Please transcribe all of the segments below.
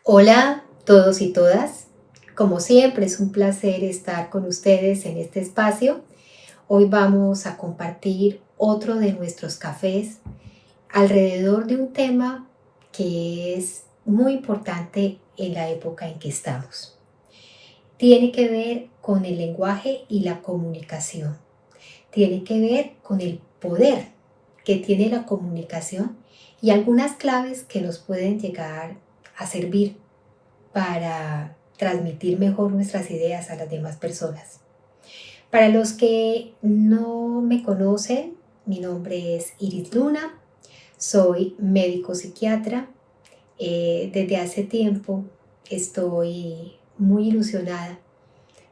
Hola todos y todas, como siempre es un placer estar con ustedes en este espacio. Hoy vamos a compartir otro de nuestros cafés alrededor de un tema que es muy importante en la época en que estamos. Tiene que ver con el lenguaje y la comunicación. Tiene que ver con el poder que tiene la comunicación y algunas claves que nos pueden llegar a servir para transmitir mejor nuestras ideas a las demás personas. Para los que no me conocen, mi nombre es Iris Luna, soy médico psiquiatra. Desde hace tiempo estoy muy ilusionada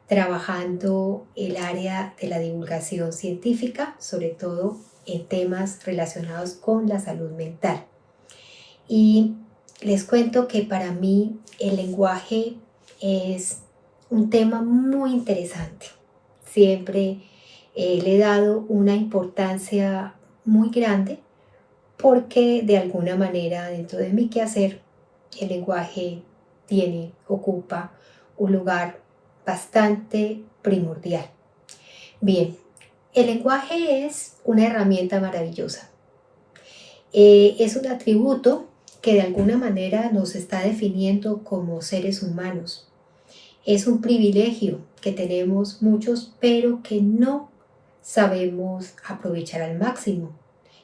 trabajando el área de la divulgación científica, sobre todo en temas relacionados con la salud mental. Y les cuento que para mí el lenguaje es un tema muy interesante. Siempre le he dado una importancia muy grande porque de alguna manera dentro de mi quehacer el lenguaje ocupa un lugar bastante primordial. Bien, el lenguaje es una herramienta maravillosa. Es un atributo que de alguna manera nos está definiendo como seres humanos. Es un privilegio que tenemos muchos, pero que no sabemos aprovechar al máximo.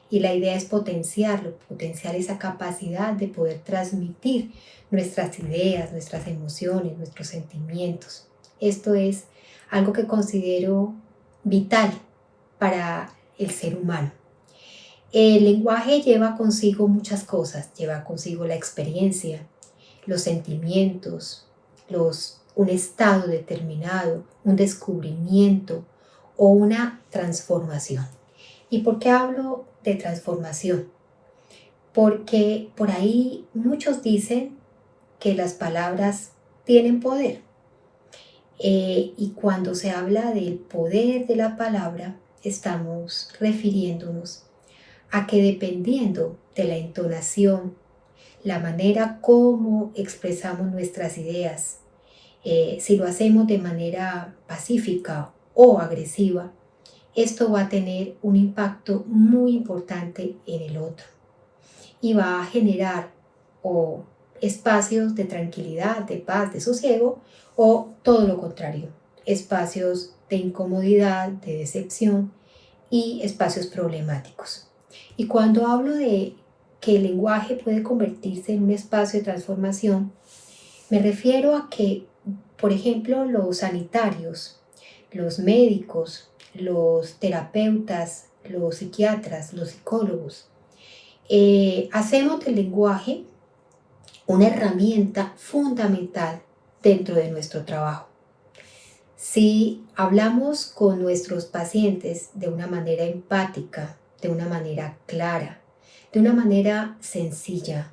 Y la idea es potenciarlo, potenciar esa capacidad de poder transmitir nuestras ideas, nuestras emociones, nuestros sentimientos. Esto es algo que considero vital para el ser humano. El lenguaje lleva consigo muchas cosas, lleva consigo la experiencia, los sentimientos, un estado determinado, un descubrimiento o una transformación. ¿Y por qué hablo de transformación? Porque por ahí muchos dicen que las palabras tienen poder. Y cuando se habla del poder de la palabra, estamos refiriéndonos a que dependiendo de la entonación, la manera como expresamos nuestras ideas, si lo hacemos de manera pacífica o agresiva, esto va a tener un impacto muy importante en el otro y va a generar o espacios de tranquilidad, de paz, de sosiego, o todo lo contrario, espacios de incomodidad, de decepción y espacios problemáticos. Y cuando hablo de que el lenguaje puede convertirse en un espacio de transformación, me refiero a que, por ejemplo, los sanitarios, los médicos, los terapeutas, los psiquiatras, los psicólogos, hacemos del lenguaje una herramienta fundamental dentro de nuestro trabajo. Si hablamos con nuestros pacientes de una manera empática, de una manera clara, de una manera sencilla,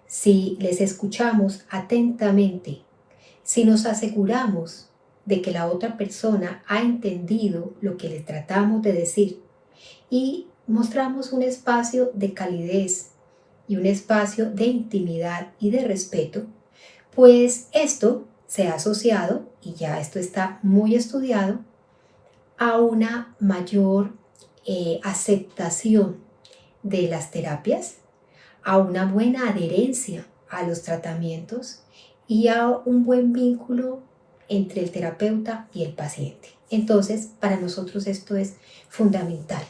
si les escuchamos atentamente, si nos aseguramos de que la otra persona ha entendido lo que le tratamos de decir y mostramos un espacio de calidez y un espacio de intimidad y de respeto, pues esto se ha asociado, y ya esto está muy estudiado, a una mayor aceptación de las terapias, a una buena adherencia a los tratamientos y a un buen vínculo entre el terapeuta y el paciente. Entonces, para nosotros esto es fundamental.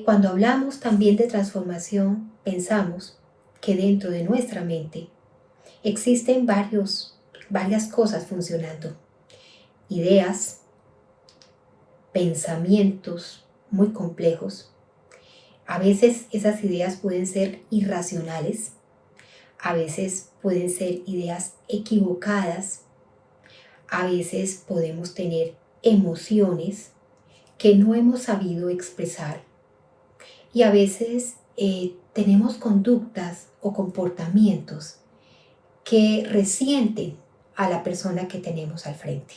Cuando hablamos también de transformación, pensamos que dentro de nuestra mente existen varias cosas funcionando. Ideas, pensamientos muy complejos. A veces esas ideas pueden ser irracionales, a veces pueden ser ideas equivocadas, a veces podemos tener emociones que no hemos sabido expresar y a veces tenemos conductas o comportamientos que resienten a la persona que tenemos al frente.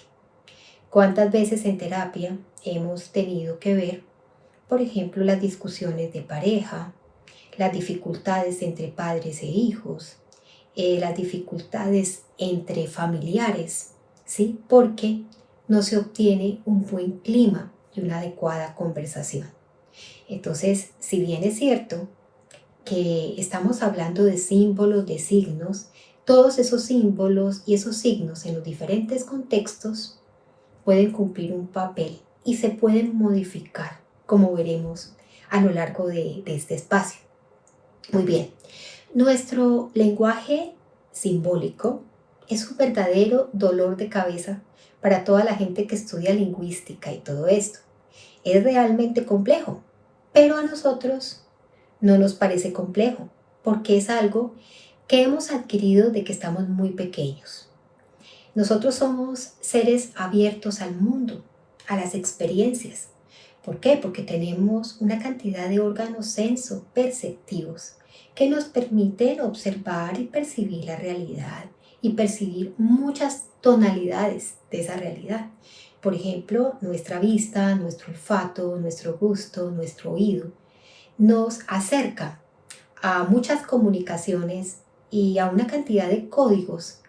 ¿Cuántas veces en terapia hemos tenido que ver, por ejemplo, las discusiones de pareja, las dificultades entre padres e hijos, las dificultades entre familiares, ¿sí? Porque no se obtiene un buen clima y una adecuada conversación. Entonces, si bien es cierto que estamos hablando de símbolos, de signos, todos esos símbolos y esos signos en los diferentes contextos pueden cumplir un papel y se pueden modificar, como veremos a lo largo de este espacio. Muy bien, nuestro lenguaje simbólico es un verdadero dolor de cabeza para toda la gente que estudia lingüística y todo esto. Es realmente complejo, pero a nosotros no nos parece complejo, porque es algo que hemos adquirido de que estamos muy pequeños. Nosotros somos seres abiertos al mundo, a las experiencias. ¿Por qué? Porque tenemos una cantidad de órganos senso-perceptivos que nos permiten observar y percibir la realidad y percibir muchas tonalidades de esa realidad. Por ejemplo, nuestra vista, nuestro olfato, nuestro gusto, nuestro oído nos acerca a muchas comunicaciones y a una cantidad de códigos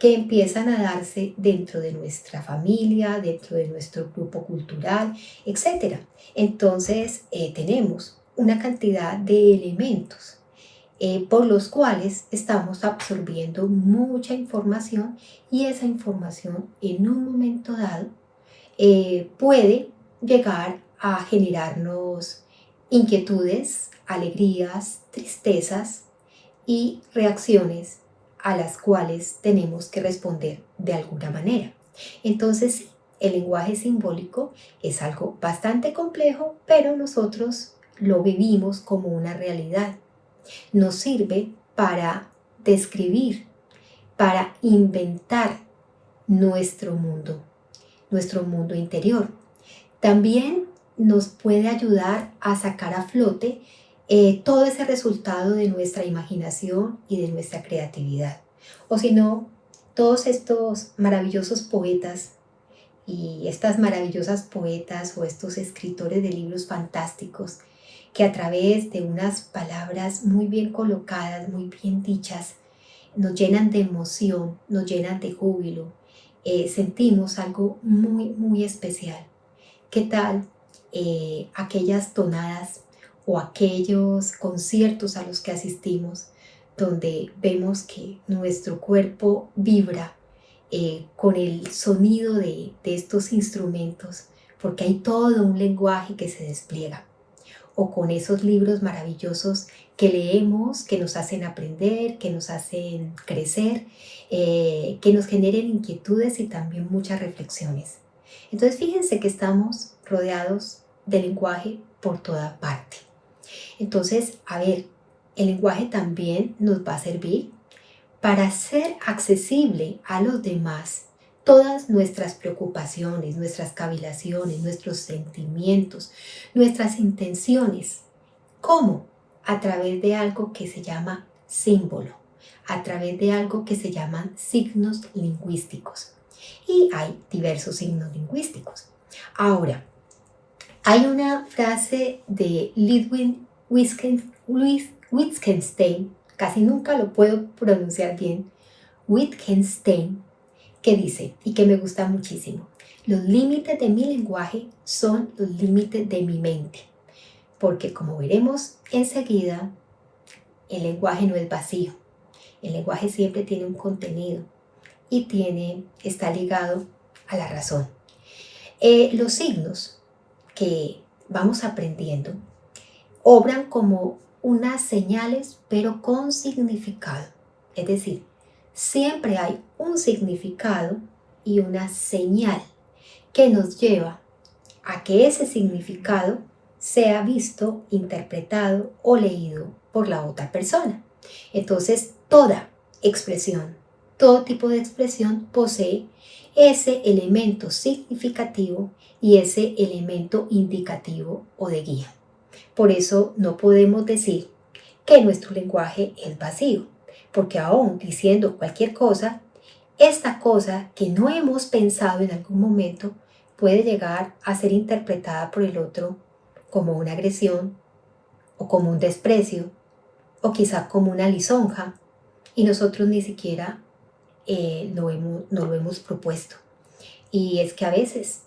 que empiezan a darse dentro de nuestra familia, dentro de nuestro grupo cultural, etc. Entonces tenemos una cantidad de elementos por los cuales estamos absorbiendo mucha información y esa información en un momento dado puede llegar a generarnos inquietudes, alegrías, tristezas y reacciones a las cuales tenemos que responder de alguna manera. Entonces, sí, el lenguaje simbólico es algo bastante complejo, pero nosotros lo vivimos como una realidad. Nos sirve para describir, para inventar nuestro mundo interior. También nos puede ayudar a sacar a flote todo ese resultado de nuestra imaginación y de nuestra creatividad. O si no, todos estos maravillosos poetas y estas maravillosas poetas o estos escritores de libros fantásticos que a través de unas palabras muy bien colocadas, muy bien dichas, nos llenan de emoción, nos llenan de júbilo, sentimos algo muy, muy especial. ¿Qué tal aquellas tonadas o aquellos conciertos a los que asistimos donde vemos que nuestro cuerpo vibra con el sonido de estos instrumentos, porque hay todo un lenguaje que se despliega? O con esos libros maravillosos que leemos, que nos hacen aprender, que nos hacen crecer, que nos generen inquietudes y también muchas reflexiones. Entonces fíjense que estamos rodeados de lenguaje por toda parte. Entonces, a ver, el lenguaje también nos va a servir para hacer accesible a los demás todas nuestras preocupaciones, nuestras cavilaciones, nuestros sentimientos, nuestras intenciones. ¿Cómo? A través de algo que se llama símbolo, a través de algo que se llaman signos lingüísticos. Y hay diversos signos lingüísticos. Ahora, hay una frase de Ludwig Wittgenstein, casi nunca lo puedo pronunciar bien, Wittgenstein, que dice, y que me gusta muchísimo: los límites de mi lenguaje son los límites de mi mente. Porque como veremos enseguida, el lenguaje no es vacío. El lenguaje siempre tiene un contenido y está ligado a la razón. Los signos que vamos aprendiendo obran como unas señales, pero con significado. Es decir, siempre hay un significado y una señal que nos lleva a que ese significado sea visto, interpretado o leído por la otra persona. Entonces, toda expresión, todo tipo de expresión posee ese elemento significativo y ese elemento indicativo o de guía. Por eso no podemos decir que nuestro lenguaje es vacío, porque aún diciendo cualquier cosa, esta cosa que no hemos pensado en algún momento puede llegar a ser interpretada por el otro como una agresión o como un desprecio o quizá como una lisonja y nosotros ni siquiera no lo hemos propuesto. Y es que a veces,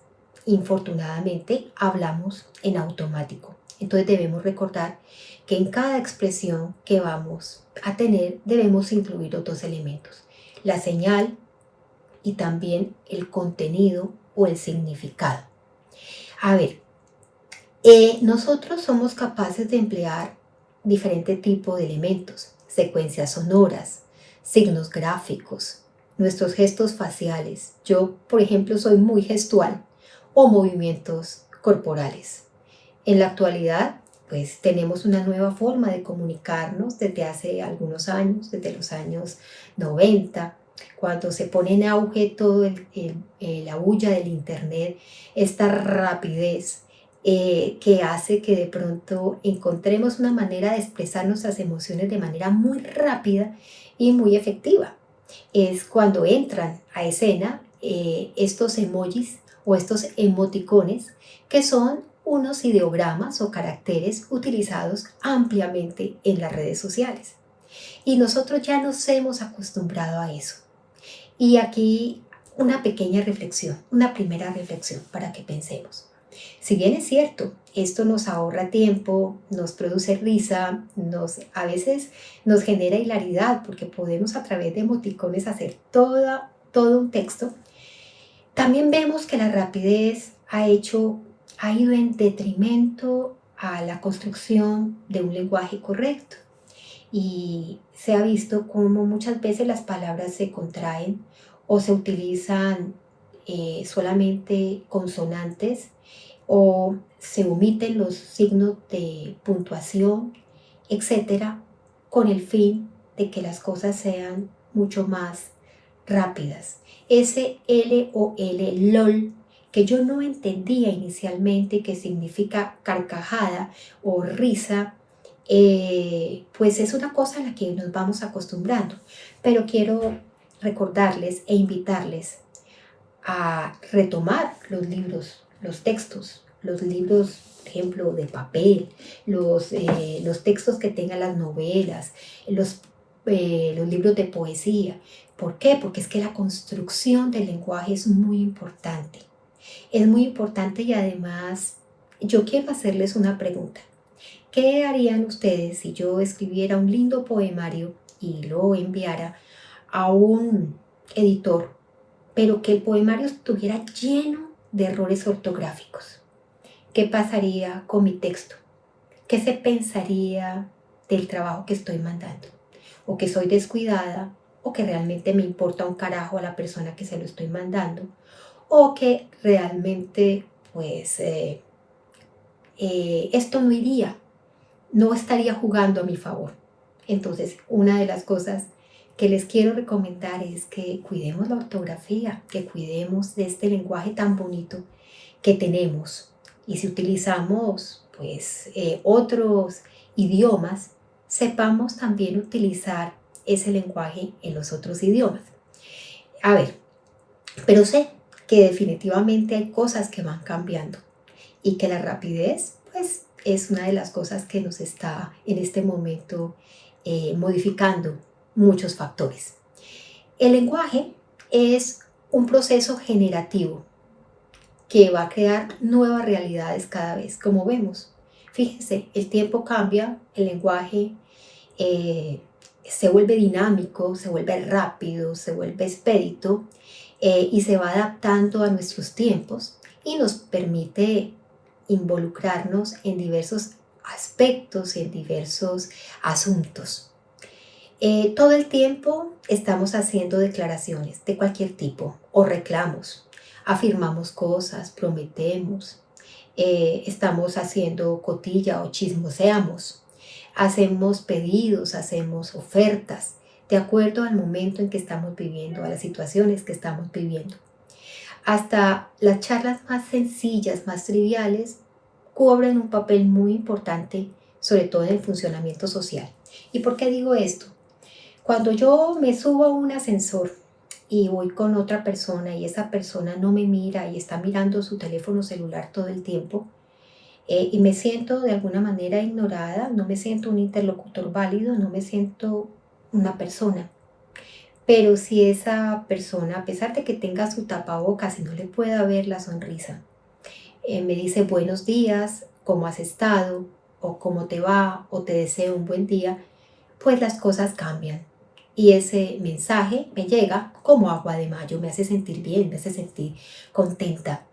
infortunadamente, hablamos en automático. Entonces debemos recordar que en cada expresión que vamos a tener debemos incluir otros elementos: la señal y también el contenido o el significado. A ver, nosotros somos capaces de emplear diferentes tipos de elementos: secuencias sonoras, signos gráficos, nuestros gestos faciales. Yo, por ejemplo, soy muy gestual, o movimientos corporales. En la actualidad, pues tenemos una nueva forma de comunicarnos desde hace algunos años, desde los años 90, cuando se pone en auge todo la bulla del internet, esta rapidez que hace que de pronto encontremos una manera de expresar nuestras emociones de manera muy rápida y muy efectiva. Es cuando entran a escena estos emojis o estos emoticones, que son unos ideogramas o caracteres utilizados ampliamente en las redes sociales. Y nosotros ya nos hemos acostumbrado a eso. Y aquí una pequeña reflexión, una primera reflexión para que pensemos. Si bien es cierto, esto nos ahorra tiempo, nos produce risa, a veces nos genera hilaridad porque podemos a través de emoticones hacer todo un texto, también vemos que la rapidez ha ido en detrimento a la construcción de un lenguaje correcto. Y se ha visto como muchas veces las palabras se contraen o se utilizan solamente consonantes, o se omiten los signos de puntuación, etcétera, con el fin de que las cosas sean mucho más rápidas. Ese LOL, que yo no entendía inicialmente que significa carcajada o risa, pues es una cosa a la que nos vamos acostumbrando. Pero quiero recordarles e invitarles a retomar los libros, los textos, los libros, por ejemplo, de papel, los textos que tengan las novelas, los libros de poesía. ¿Por qué? Porque es que la construcción del lenguaje es muy importante. Es muy importante y además yo quiero hacerles una pregunta. ¿Qué harían ustedes si yo escribiera un lindo poemario y lo enviara a un editor, pero que el poemario estuviera lleno de errores ortográficos? ¿Qué pasaría con mi texto? ¿Qué se pensaría del trabajo que estoy mandando? ¿O que soy descuidada? ¿O que realmente me importa un carajo a la persona que se lo estoy mandando? ¿O que realmente, pues, esto no estaría jugando a mi favor? Entonces, una de las cosas que les quiero recomendar es que cuidemos la ortografía, que cuidemos de este lenguaje tan bonito que tenemos. Y si utilizamos pues otros idiomas, sepamos también utilizar ese lenguaje en los otros idiomas. A ver, pero sé que definitivamente hay cosas que van cambiando y que la rapidez pues es una de las cosas que nos está en este momento modificando muchos factores. El lenguaje es un proceso generativo que va a crear nuevas realidades cada vez, como vemos. Fíjense, el tiempo cambia, el lenguaje se vuelve dinámico, se vuelve rápido, se vuelve expedito, y se va adaptando a nuestros tiempos y nos permite involucrarnos en diversos aspectos, en diversos asuntos. Todo el tiempo estamos haciendo declaraciones de cualquier tipo o reclamos, afirmamos cosas, prometemos, estamos haciendo cotilla o chismoseamos, hacemos pedidos, hacemos ofertas, de acuerdo al momento en que estamos viviendo, a las situaciones que estamos viviendo. Hasta las charlas más sencillas, más triviales, cobran un papel muy importante, sobre todo en el funcionamiento social. ¿Y por qué digo esto? Cuando yo me subo a un ascensor y voy con otra persona y esa persona no me mira y está mirando su teléfono celular todo el tiempo, y me siento de alguna manera ignorada, no me siento un interlocutor válido, no me siento una persona. Pero si esa persona, a pesar de que tenga su tapabocas y no le pueda ver la sonrisa, me dice buenos días, ¿cómo has estado? O cómo te va, o te deseo un buen día, pues las cosas cambian. Y ese mensaje me llega como agua de mayo, me hace sentir bien, me hace sentir contenta.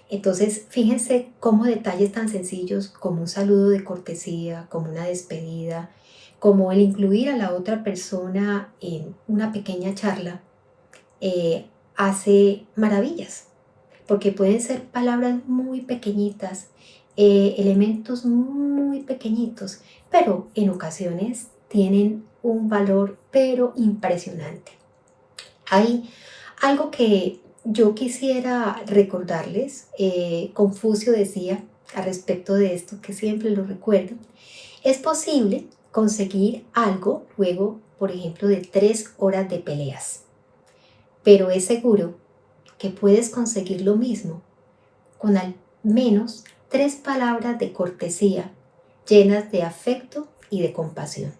Entonces, fíjense cómo detalles tan sencillos como un saludo de cortesía, como una despedida, como el incluir a la otra persona en una pequeña charla, hace maravillas, porque pueden ser palabras muy pequeñitas, elementos muy pequeñitos, pero en ocasiones tienen un valor pero impresionante. Hay algo que yo quisiera recordarles. Confucio decía al respecto de esto, que siempre lo recuerdo: es posible conseguir algo luego, por ejemplo, de 3 horas de peleas, pero es seguro que puedes conseguir lo mismo con al menos 3 palabras de cortesía llenas de afecto y de compasión.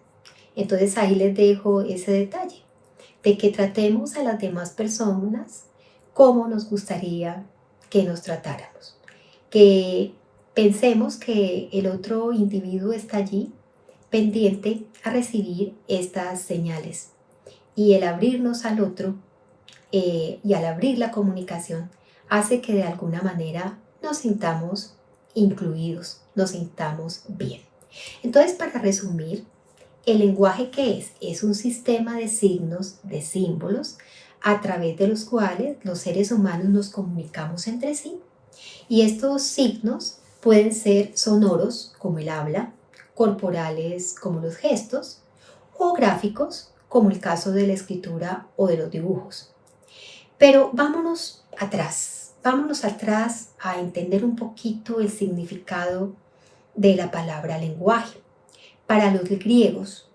Entonces ahí les dejo ese detalle, de que tratemos a las demás personas como nos gustaría que nos tratáramos. Que pensemos que el otro individuo está allí pendiente a recibir estas señales. Y el abrirnos al otro, y al abrir la comunicación, hace que de alguna manera nos sintamos incluidos, nos sintamos bien. Entonces, para resumir, el lenguaje, ¿qué es? Es un sistema de signos, de símbolos, a través de los cuales los seres humanos nos comunicamos entre sí. Y estos signos pueden ser sonoros, como el habla, corporales, como los gestos, o gráficos, como el caso de la escritura o de los dibujos. Pero vámonos atrás a entender un poquito el significado de la palabra lenguaje. Para los griegos,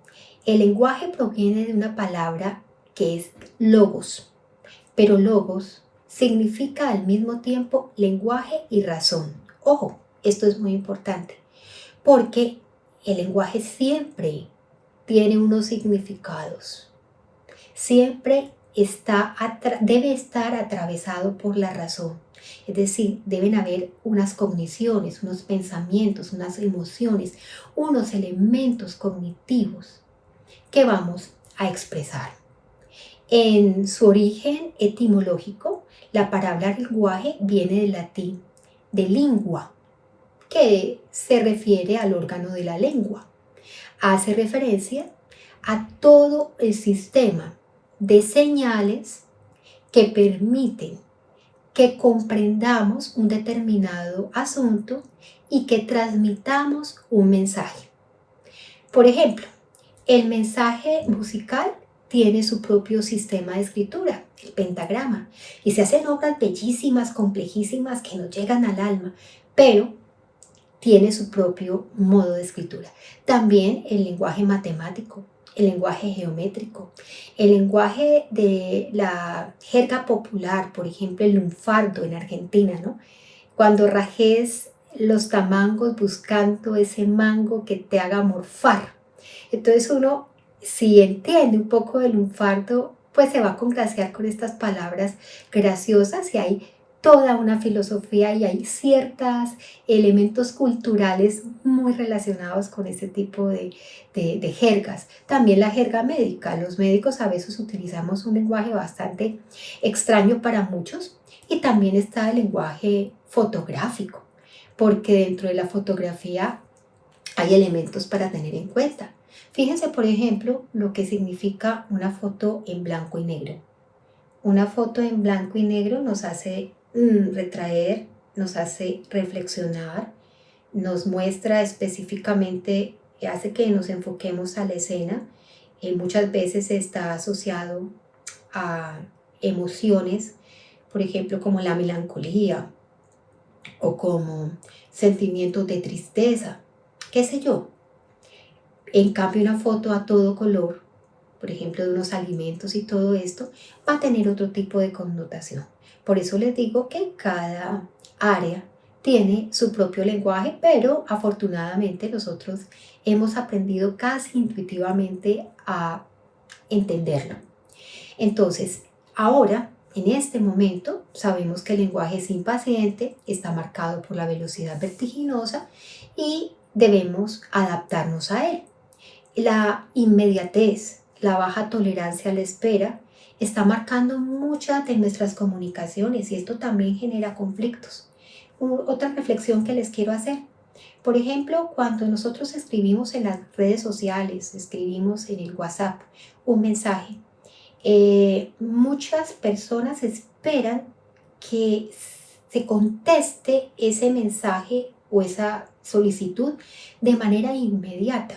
el lenguaje proviene de una palabra que es logos, pero logos significa al mismo tiempo lenguaje y razón. Ojo, esto es muy importante, porque el lenguaje siempre tiene unos significados, siempre debe estar atravesado por la razón. Es decir, deben haber unas cogniciones, unos pensamientos, unas emociones, unos elementos cognitivos que vamos a expresar. En su origen etimológico, la palabra lenguaje viene del latín de lingua, que se refiere al órgano de la lengua. Hace referencia a todo el sistema de señales que permiten que comprendamos un determinado asunto y que transmitamos un mensaje. Por ejemplo, el mensaje musical tiene su propio sistema de escritura, el pentagrama, y se hacen obras bellísimas, complejísimas, que nos llegan al alma, pero tiene su propio modo de escritura. También el lenguaje matemático, el lenguaje geométrico, el lenguaje de la jerga popular, por ejemplo, el lunfardo en Argentina, ¿no? Cuando rajes los tamangos buscando ese mango que te haga morfar. Entonces uno, si entiende un poco del lunfardo, pues se va a congraciar con estas palabras graciosas, y hay toda una filosofía y hay ciertos elementos culturales muy relacionados con ese tipo de jergas. También la jerga médica. Los médicos a veces utilizamos un lenguaje bastante extraño para muchos, y también está el lenguaje fotográfico, porque dentro de la fotografía hay elementos para tener en cuenta. Fíjense, por ejemplo, lo que significa una foto en blanco y negro. Una foto en blanco y negro nos hace retraer, nos hace reflexionar, nos muestra específicamente, hace que nos enfoquemos a la escena. Muchas veces está asociado a emociones, por ejemplo, como la melancolía o como sentimientos de tristeza, qué sé yo. En cambio, una foto a todo color, por ejemplo, de unos alimentos y todo esto, va a tener otro tipo de connotación. Por eso les digo que cada área tiene su propio lenguaje, pero afortunadamente nosotros hemos aprendido casi intuitivamente a entenderlo. Entonces, ahora, en este momento, sabemos que el lenguaje es impaciente, está marcado por la velocidad vertiginosa y debemos adaptarnos a él. La inmediatez, la baja tolerancia a la espera, está marcando muchas de nuestras comunicaciones y esto también genera conflictos. Otra reflexión que les quiero hacer. Por ejemplo, cuando nosotros escribimos en las redes sociales, escribimos en el WhatsApp un mensaje, muchas personas esperan que se conteste ese mensaje o esa solicitud de manera inmediata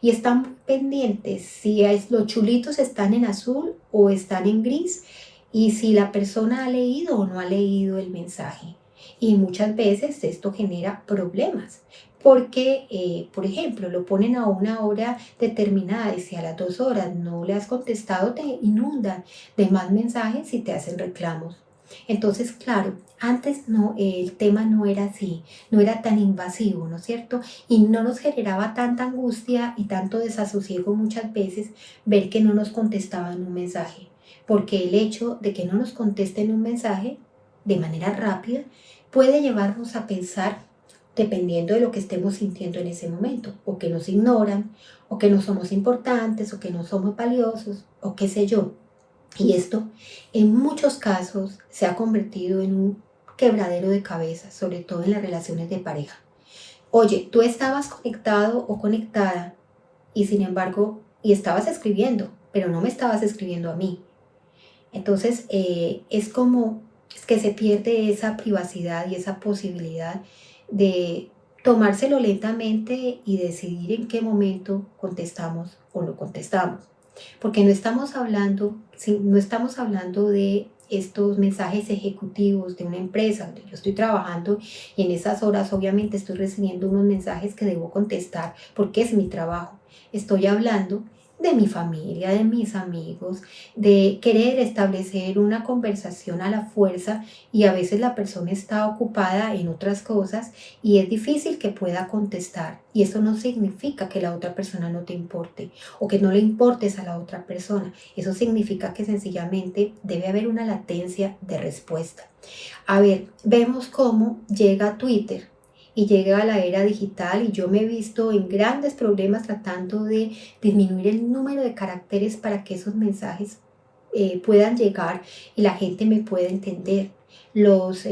y están pendientes si los chulitos están en azul o están en gris y si la persona ha leído o no ha leído el mensaje. Y muchas veces esto genera problemas porque, por ejemplo, lo ponen a una hora determinada y si a las 2 horas no le has contestado, te inundan de más mensajes y te hacen reclamos. Entonces, claro, antes no, el tema no era así, no era tan invasivo, ¿no es cierto? Y no nos generaba tanta angustia y tanto desasosiego muchas veces ver que no nos contestaban un mensaje, porque el hecho de que no nos contesten un mensaje de manera rápida puede llevarnos a pensar, dependiendo de lo que estemos sintiendo en ese momento, o que nos ignoran, o que no somos importantes, o que no somos valiosos, o qué sé yo. Y esto en muchos casos se ha convertido en un quebradero de cabeza, sobre todo en las relaciones de pareja. Oye, tú estabas conectado o conectada y sin embargo, y estabas escribiendo, pero no me estabas escribiendo a mí. Entonces, es que se pierde esa privacidad y esa posibilidad de tomárselo lentamente y decidir en qué momento contestamos o no contestamos. Porque no estamos hablando, no estamos hablando de estos mensajes ejecutivos de una empresa donde yo estoy trabajando y en esas horas obviamente estoy recibiendo unos mensajes que debo contestar porque es mi trabajo. Estoy hablando de mi familia, de mis amigos, de querer establecer una conversación a la fuerza y a veces la persona está ocupada en otras cosas y es difícil que pueda contestar y eso no significa que la otra persona no te importe o que no le importes a la otra persona. Eso significa que sencillamente debe haber una latencia de respuesta. A ver, vemos cómo llega Twitter y llega a la era digital y yo me he visto en grandes problemas tratando de disminuir el número de caracteres para que esos mensajes puedan llegar y la gente me pueda entender. Los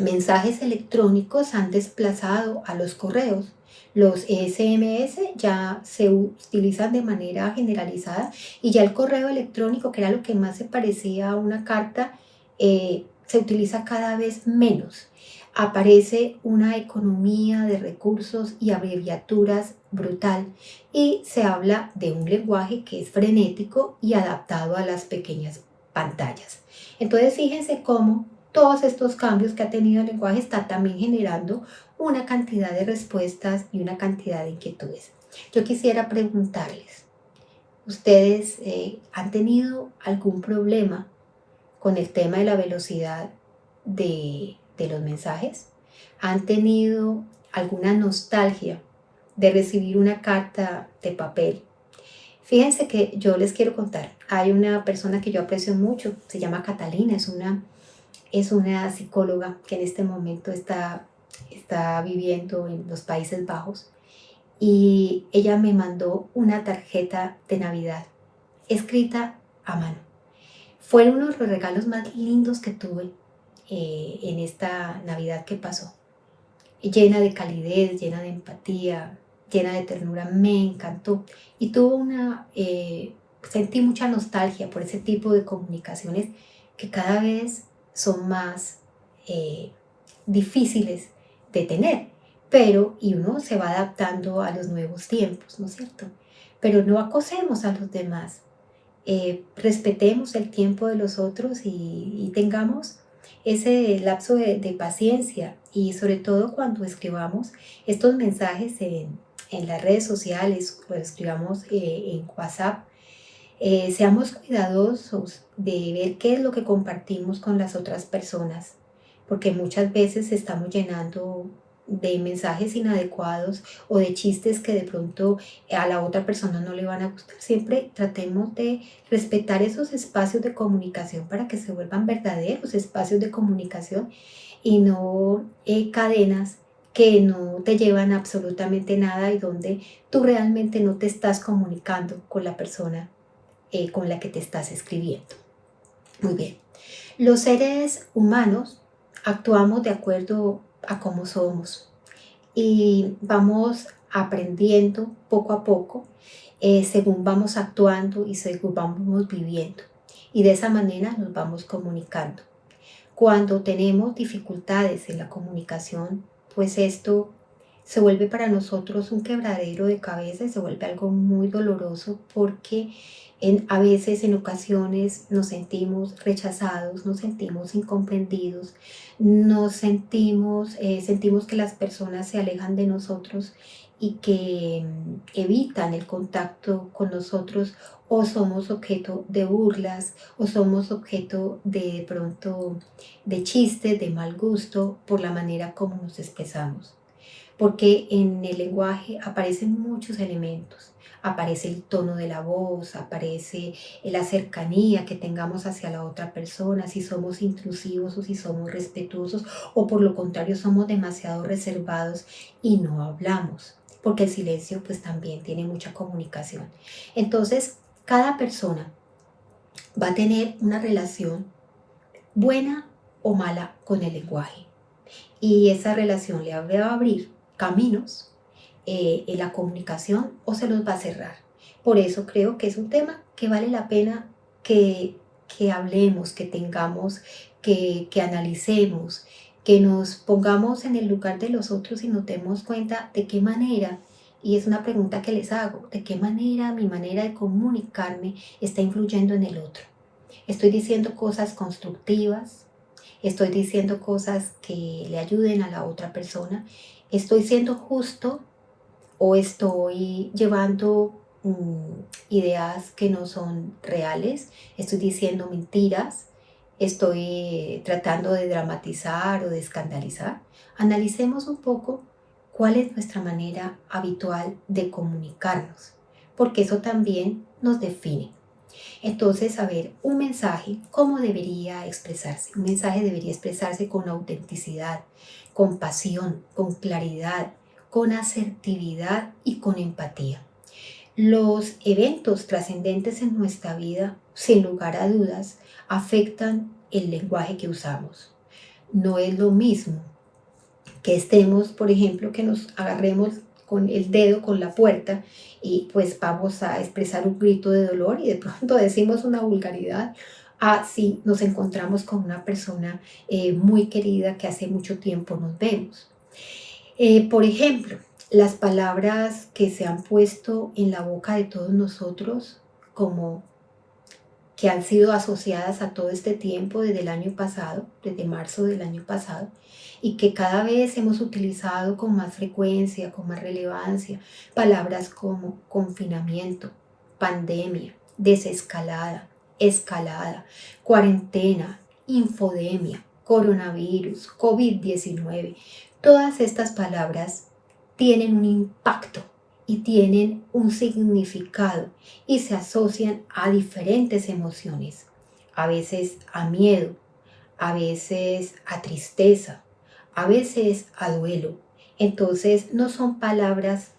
mensajes electrónicos han desplazado a los correos. Los SMS ya se utilizan de manera generalizada y ya el correo electrónico, que era lo que más se parecía a una carta, se utiliza cada vez menos. Aparece una economía de recursos y abreviaturas brutal y se habla de un lenguaje que es frenético y adaptado a las pequeñas pantallas. Entonces fíjense cómo todos estos cambios que ha tenido el lenguaje está también generando una cantidad de respuestas y una cantidad de inquietudes. Yo quisiera preguntarles, ¿ustedes han tenido algún problema con el tema de la velocidad de los mensajes? ¿Han tenido alguna nostalgia de recibir una carta de papel? Fíjense que yo les quiero contar, hay una persona que yo aprecio mucho, se llama Catalina, es una psicóloga que en este momento está viviendo en los Países Bajos y ella me mandó una tarjeta de Navidad escrita a mano. Fueron uno de los regalos más lindos que tuve en esta Navidad que pasó. Llena de calidez, llena de empatía, llena de ternura, me encantó. Y sentí mucha nostalgia por ese tipo de comunicaciones que cada vez son más difíciles de tener, pero y uno se va adaptando a los nuevos tiempos, ¿no es cierto? Pero no acosemos a los demás, respetemos el tiempo de los otros y tengamos ese lapso de paciencia y sobre todo cuando escribamos estos mensajes en las redes sociales, cuando escribamos en WhatsApp, seamos cuidadosos de ver qué es lo que compartimos con las otras personas, porque muchas veces estamos llenando de mensajes inadecuados o de chistes que de pronto a la otra persona no le van a gustar. Siempre tratemos de respetar esos espacios de comunicación para que se vuelvan verdaderos espacios de comunicación y no cadenas que no te llevan a absolutamente nada y donde tú realmente no te estás comunicando con la persona con la que te estás escribiendo. Muy bien. Los seres humanos actuamos de acuerdo a cómo somos y vamos aprendiendo poco a poco según vamos actuando y según vamos viviendo. Y de esa manera nos vamos comunicando. Cuando tenemos dificultades en la comunicación, pues esto se vuelve para nosotros un quebradero de cabeza y se vuelve algo muy doloroso porque a veces, en ocasiones, nos sentimos rechazados, nos sentimos incomprendidos, sentimos que las personas se alejan de nosotros y que evitan el contacto con nosotros o somos objeto de burlas o somos objeto de pronto de chistes, de mal gusto por la manera como nos expresamos. Porque en el lenguaje aparecen muchos elementos. Aparece el tono de la voz, aparece la cercanía que tengamos hacia la otra persona, si somos intrusivos o si somos respetuosos o por lo contrario somos demasiado reservados y no hablamos, porque el silencio pues también tiene mucha comunicación. Entonces, cada persona va a tener una relación buena o mala con el lenguaje y esa relación le va a abrir caminos en la comunicación o se los va a cerrar. Por eso creo que es un tema que vale la pena que hablemos, que tengamos, que analicemos, que nos pongamos en el lugar de los otros y nos demos cuenta de qué manera, y es una pregunta que les hago, de qué manera mi manera de comunicarme está influyendo en el otro. Estoy diciendo cosas constructivas, estoy diciendo cosas que le ayuden a la otra persona, estoy siendo justo o estoy llevando ideas que no son reales, estoy diciendo mentiras, estoy tratando de dramatizar o de escandalizar. Analicemos un poco cuál es nuestra manera habitual de comunicarnos, porque eso también nos define. Entonces, a ver, un mensaje, ¿cómo debería expresarse? Un mensaje debería expresarse con autenticidad, con pasión, con claridad, con asertividad y con empatía. Los eventos trascendentes en nuestra vida, sin lugar a dudas, afectan el lenguaje que usamos. No es lo mismo que estemos, por ejemplo, que nos agarremos con el dedo con la puerta y pues vamos a expresar un grito de dolor y de pronto decimos una vulgaridad. Si nos encontramos con una persona muy querida que hace mucho tiempo nos vemos. Por ejemplo, las palabras que se han puesto en la boca de todos nosotros como que han sido asociadas a todo este tiempo desde el año pasado, desde marzo del año pasado, y que cada vez hemos utilizado con más frecuencia, con más relevancia, palabras como confinamiento, pandemia, desescalada, escalada, cuarentena, infodemia, coronavirus, COVID-19. Todas estas palabras tienen un impacto y tienen un significado y se asocian a diferentes emociones, a veces a miedo, a veces a tristeza, a veces a duelo. Entonces no son palabras,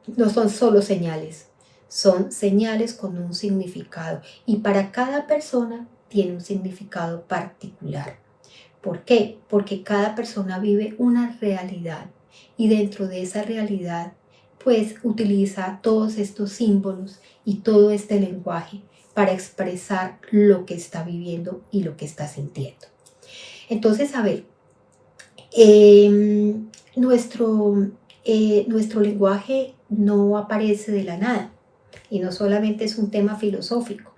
no son solo señales, son señales con un significado y para cada persona tiene un significado particular. ¿Por qué? Porque cada persona vive una realidad y dentro de esa realidad pues utiliza todos estos símbolos y todo este lenguaje para expresar lo que está viviendo y lo que está sintiendo. Entonces, a ver, nuestro lenguaje no aparece de la nada y no solamente es un tema filosófico.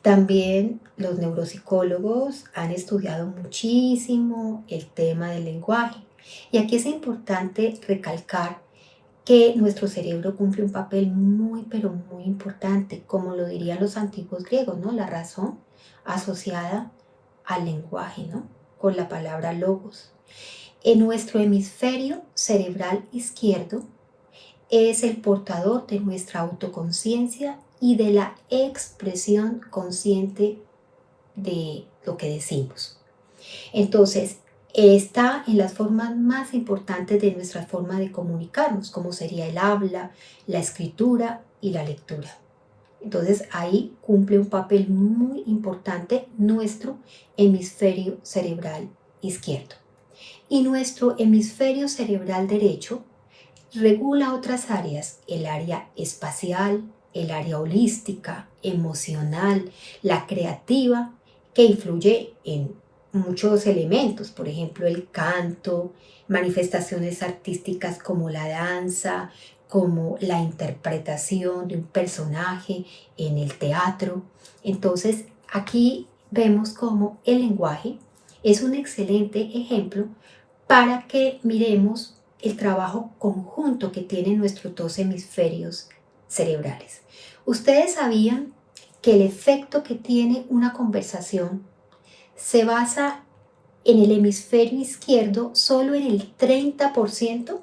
También los neuropsicólogos han estudiado muchísimo el tema del lenguaje y aquí es importante recalcar que nuestro cerebro cumple un papel muy, pero muy importante, como lo dirían los antiguos griegos, ¿no? La razón asociada al lenguaje, ¿no? Con la palabra logos. En nuestro hemisferio cerebral izquierdo es el portador de nuestra autoconciencia y de la expresión consciente de lo que decimos. Entonces, está en las formas más importantes de nuestra forma de comunicarnos, como sería el habla, la escritura y la lectura. Entonces, ahí cumple un papel muy importante nuestro hemisferio cerebral izquierdo. Y nuestro hemisferio cerebral derecho regula otras áreas, el área espacial, el área holística, emocional, la creativa, que influye en muchos elementos, por ejemplo, el canto, manifestaciones artísticas como la danza, como la interpretación de un personaje en el teatro. Entonces, aquí vemos cómo el lenguaje es un excelente ejemplo para que miremos el trabajo conjunto que tienen nuestros dos hemisferios cerebrales. ¿Ustedes sabían que el efecto que tiene una conversación se basa en el hemisferio izquierdo solo en el 30%?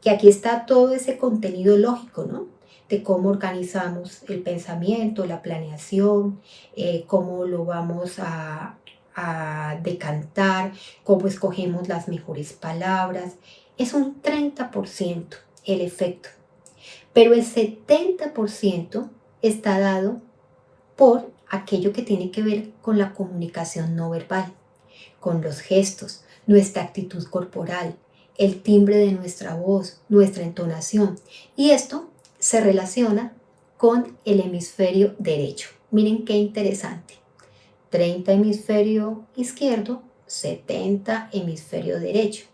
Que aquí está todo ese contenido lógico, ¿no? De cómo organizamos el pensamiento, la planeación, cómo lo vamos a decantar, cómo escogemos las mejores palabras. Es un 30% el efecto, pero el 70% está dado por aquello que tiene que ver con la comunicación no verbal, con los gestos, nuestra actitud corporal, el timbre de nuestra voz, nuestra entonación. Y esto se relaciona con el hemisferio derecho. Miren qué interesante. 30 hemisferio izquierdo, 70 hemisferio derecho.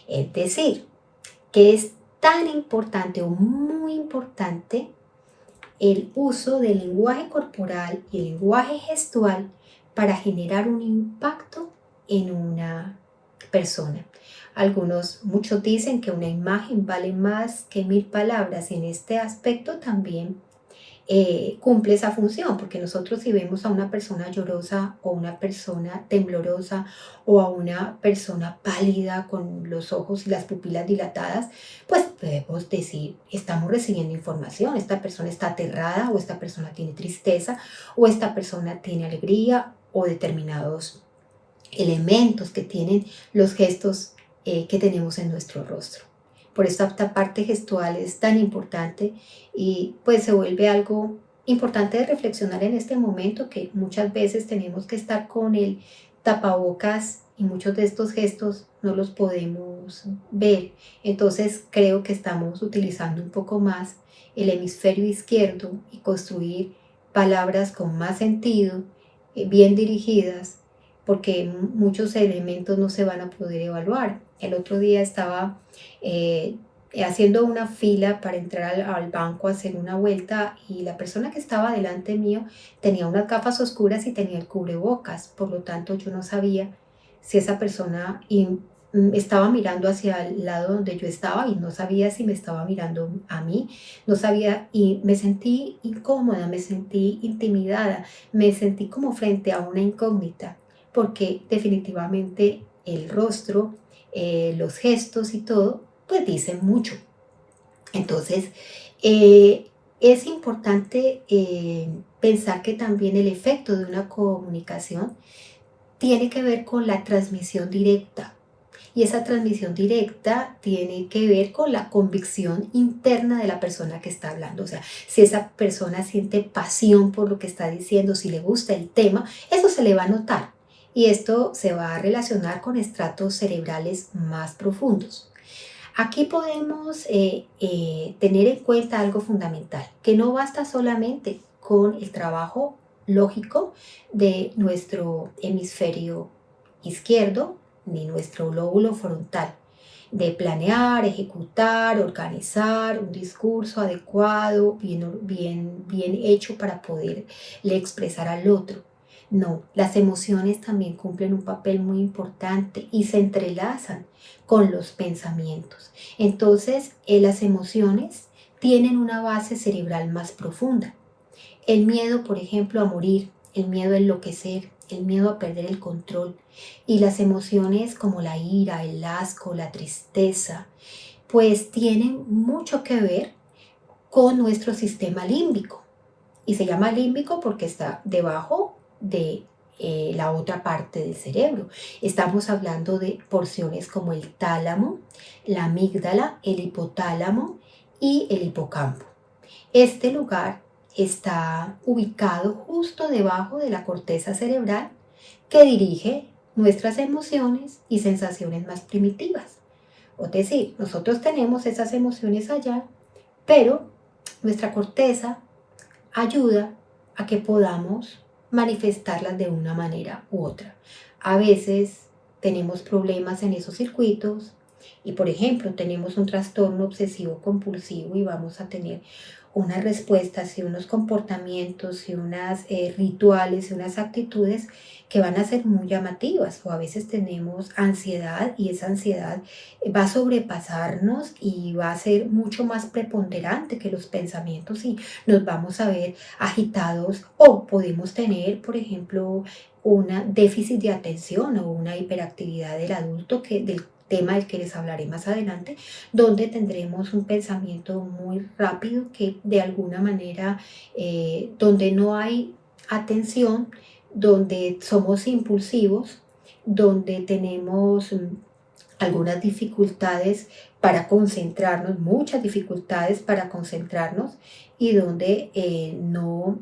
Es decir, que es tan importante o muy importante el uso del lenguaje corporal y el lenguaje gestual para generar un impacto en una persona. Muchos dicen que una imagen vale más que 1000 palabras, y en este aspecto también cumple esa función, porque nosotros si vemos a una persona llorosa o una persona temblorosa o a una persona pálida con los ojos y las pupilas dilatadas, pues podemos decir, estamos recibiendo información, esta persona está aterrada o esta persona tiene tristeza o esta persona tiene alegría o determinados elementos que tienen los gestos que tenemos en nuestro rostro. Por eso esta parte gestual es tan importante y pues se vuelve algo importante de reflexionar en este momento, que muchas veces tenemos que estar con el tapabocas y muchos de estos gestos no los podemos ver. Entonces creo que estamos utilizando un poco más el hemisferio izquierdo y construir palabras con más sentido, bien dirigidas, porque muchos elementos no se van a poder evaluar. El otro día estaba haciendo una fila para entrar al banco a hacer una vuelta, y la persona que estaba delante mío tenía unas gafas oscuras y tenía el cubrebocas. Por lo tanto, yo no sabía si esa persona estaba mirando hacia el lado donde yo estaba, y no sabía si me estaba mirando a mí, no sabía, y me sentí incómoda, me sentí intimidada, me sentí como frente a una incógnita, porque definitivamente el rostro, los gestos y todo, pues dicen mucho. Entonces, es importante pensar que también el efecto de una comunicación tiene que ver con la transmisión directa. Y esa transmisión directa tiene que ver con la convicción interna de la persona que está hablando. O sea, si esa persona siente pasión por lo que está diciendo, si le gusta el tema, eso se le va a notar. Y esto se va a relacionar con estratos cerebrales más profundos. Aquí podemos tener en cuenta algo fundamental, que no basta solamente con el trabajo lógico de nuestro hemisferio izquierdo ni nuestro lóbulo frontal, de planear, ejecutar, organizar un discurso adecuado, bien hecho para poderle expresar al otro. No, las emociones también cumplen un papel muy importante y se entrelazan con los pensamientos. Entonces, las emociones tienen una base cerebral más profunda. El miedo, por ejemplo, a morir, el miedo a enloquecer, el miedo a perder el control. Y las emociones como la ira, el asco, la tristeza, pues tienen mucho que ver con nuestro sistema límbico. Y se llama límbico porque está debajo de la otra parte del cerebro. Estamos hablando de porciones como el tálamo, la amígdala, el hipotálamo y el hipocampo. Este lugar está ubicado justo debajo de la corteza cerebral que dirige nuestras emociones y sensaciones más primitivas. Es decir, nosotros tenemos esas emociones allá, pero nuestra corteza ayuda a que podamos manifestarlas de una manera u otra. A veces tenemos problemas en esos circuitos y, por ejemplo, tenemos un trastorno obsesivo compulsivo y vamos a tener unas respuestas y unos comportamientos y unos rituales y unas actitudes que van a ser muy llamativas, o a veces tenemos ansiedad y esa ansiedad va a sobrepasarnos y va a ser mucho más preponderante que los pensamientos y nos vamos a ver agitados, o podemos tener, por ejemplo, una déficit de atención o una hiperactividad del adulto, del tema del que les hablaré más adelante, donde tendremos un pensamiento muy rápido que de alguna manera, donde no hay atención, donde somos impulsivos, donde tenemos algunas dificultades para concentrarnos, muchas dificultades para concentrarnos y donde no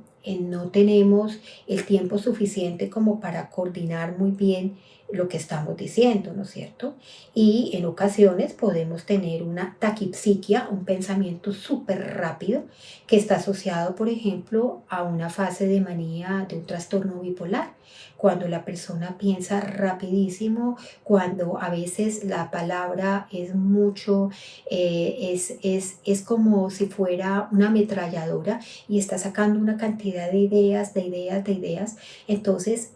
tenemos el tiempo suficiente como para coordinar muy bien lo que estamos diciendo, ¿no es cierto? Y en ocasiones podemos tener una taquipsiquia, un pensamiento súper rápido que está asociado, por ejemplo, a una fase de manía de un trastorno bipolar, cuando la persona piensa rapidísimo, cuando a veces la palabra es mucho, es como si fuera una ametralladora y está sacando una cantidad de ideas, de ideas, de ideas. Entonces,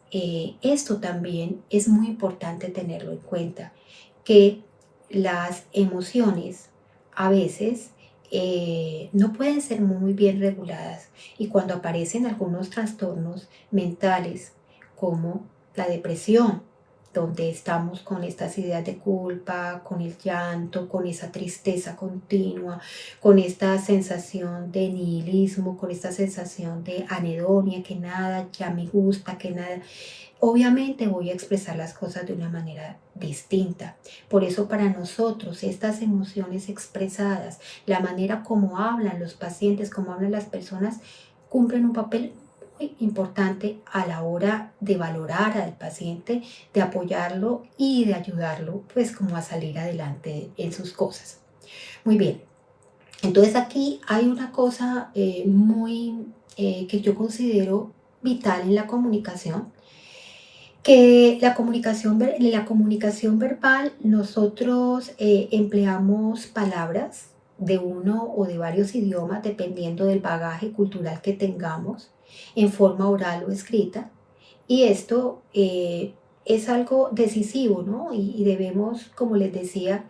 esto también es muy importante tenerlo en cuenta, que las emociones a veces no pueden ser muy bien reguladas y cuando aparecen algunos trastornos mentales como la depresión, donde estamos con estas ideas de culpa, con el llanto, con esa tristeza continua, con esta sensación de nihilismo, con esta sensación de anedonia, que nada ya me gusta, que nada. Obviamente voy a expresar las cosas de una manera distinta. Por eso para nosotros estas emociones expresadas, la manera como hablan los pacientes, como hablan las personas, cumplen un papel muy importante a la hora de valorar al paciente, de apoyarlo y de ayudarlo pues como a salir adelante en sus cosas. Muy bien, entonces aquí hay una cosa que yo considero vital en la comunicación, que en la comunicación verbal nosotros empleamos palabras de uno o de varios idiomas dependiendo del bagaje cultural que tengamos en forma oral o escrita, y esto es algo decisivo, ¿no? Y debemos, como les decía,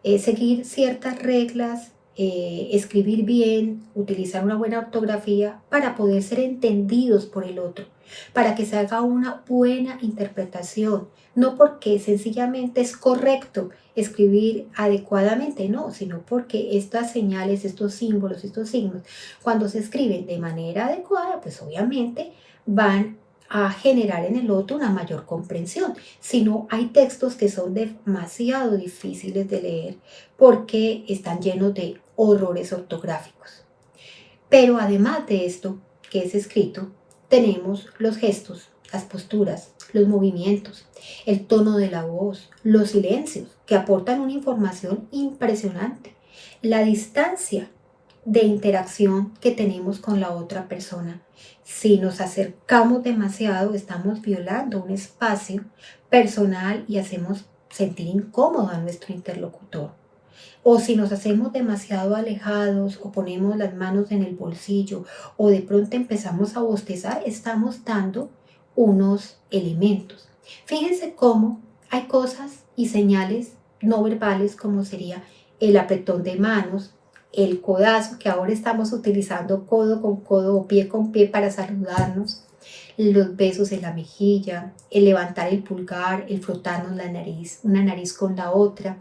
seguir ciertas reglas, escribir bien, utilizar una buena ortografía para poder ser entendidos por el otro, para que se haga una buena interpretación, no porque sencillamente es correcto escribir adecuadamente, no, sino porque estas señales, estos símbolos, estos signos, cuando se escriben de manera adecuada, pues obviamente van a generar en el otro una mayor comprensión. Si no, hay textos que son demasiado difíciles de leer porque están llenos de horrores ortográficos. Pero además de esto que es escrito, tenemos los gestos, las posturas, los movimientos, el tono de la voz, los silencios, que aportan una información impresionante, la distancia de interacción que tenemos con la otra persona. Si nos acercamos demasiado, estamos violando un espacio personal y hacemos sentir incómodo a nuestro interlocutor. O si nos hacemos demasiado alejados o ponemos las manos en el bolsillo o de pronto empezamos a bostezar, estamos dando unos elementos. Fíjense cómo hay cosas y señales no verbales como sería el apretón de manos, el codazo, que ahora estamos utilizando codo con codo o pie con pie para saludarnos, los besos en la mejilla, el levantar el pulgar, el frotarnos la nariz, una nariz con la otra,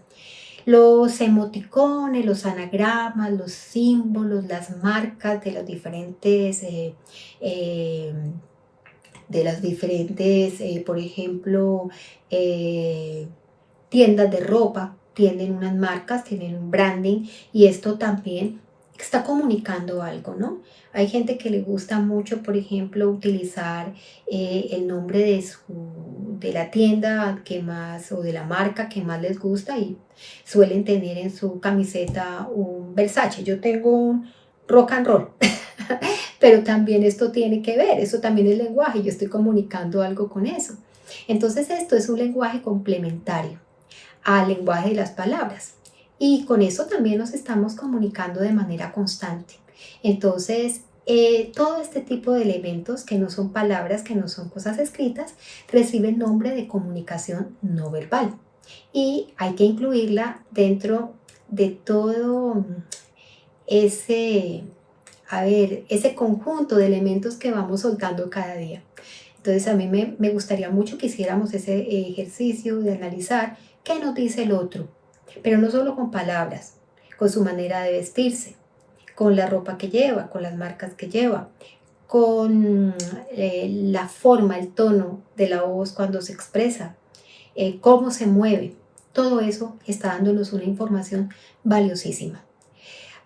los emoticones, los anagramas, los símbolos, las marcas eh, por ejemplo, eh, tiendas de ropa, tienen unas marcas, tienen un branding y esto también está comunicando algo, ¿no? Hay gente que le gusta mucho, por ejemplo, utilizar el nombre de la tienda que más o de la marca que más les gusta y suelen tener en su camiseta un Versace. Yo tengo un rock and roll, pero también esto tiene que ver, eso también es lenguaje, yo estoy comunicando algo con eso. Entonces esto es un lenguaje complementario al lenguaje de las palabras. Y con eso también nos estamos comunicando de manera constante. Entonces, todo este tipo de elementos que no son palabras, que no son cosas escritas, reciben nombre de comunicación no verbal. Y hay que incluirla dentro de todo ese, ese conjunto de elementos que vamos soltando cada día. Entonces a mí me gustaría mucho que hiciéramos ese ejercicio de analizar qué nos dice el otro, pero no solo con palabras, con su manera de vestirse, con la ropa que lleva, con las marcas que lleva, con la forma, el tono de la voz cuando se expresa, cómo se mueve. Todo eso está dándonos una información valiosísima.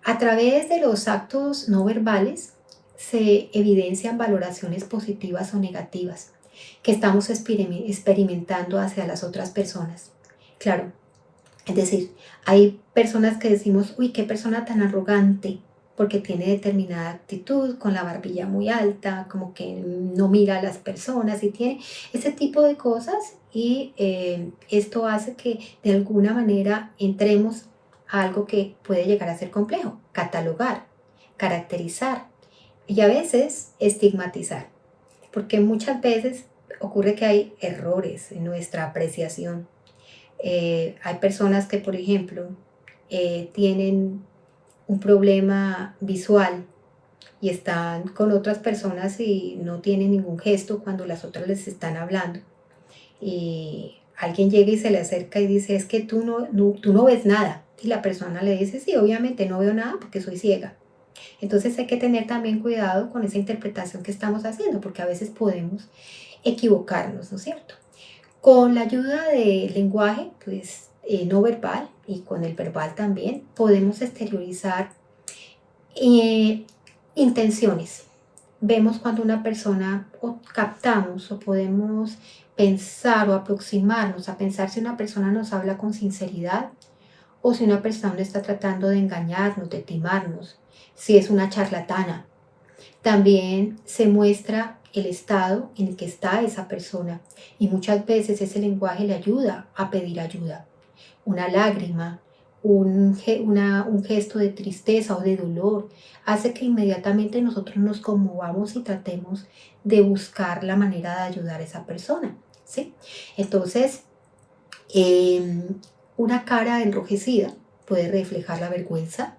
A través de los actos no verbales se evidencian valoraciones positivas o negativas que estamos experimentando hacia las otras personas. Claro, es decir, hay personas que decimos, uy, qué persona tan arrogante, porque tiene determinada actitud, con la barbilla muy alta, como que no mira a las personas y tiene ese tipo de cosas y esto hace que de alguna manera entremos a algo que puede llegar a ser complejo, catalogar, caracterizar y a veces estigmatizar, porque muchas veces ocurre que hay errores en nuestra apreciación. Hay personas que, por ejemplo, tienen un problema visual y están con otras personas y no tienen ningún gesto cuando las otras les están hablando. Y alguien llega y se le acerca y dice, es que tú no ves nada. Y la persona le dice, sí, obviamente no veo nada porque soy ciega. Entonces hay que tener también cuidado con esa interpretación que estamos haciendo, porque a veces podemos equivocarnos, ¿no es cierto? Con la ayuda del lenguaje, pues no verbal y con el verbal también, podemos exteriorizar eh, intenciones. Vemos cuando una persona o captamos o podemos pensar o aproximarnos a pensar si una persona nos habla con sinceridad o si una persona está tratando de engañarnos, de timarnos, si es una charlatana. También se muestra el estado en el que está esa persona y muchas veces ese lenguaje le ayuda a pedir ayuda. Una lágrima, un gesto de tristeza o de dolor hace que inmediatamente nosotros nos conmovamos y tratemos de buscar la manera de ayudar a esa persona, ¿sí? Entonces, una cara enrojecida puede reflejar la vergüenza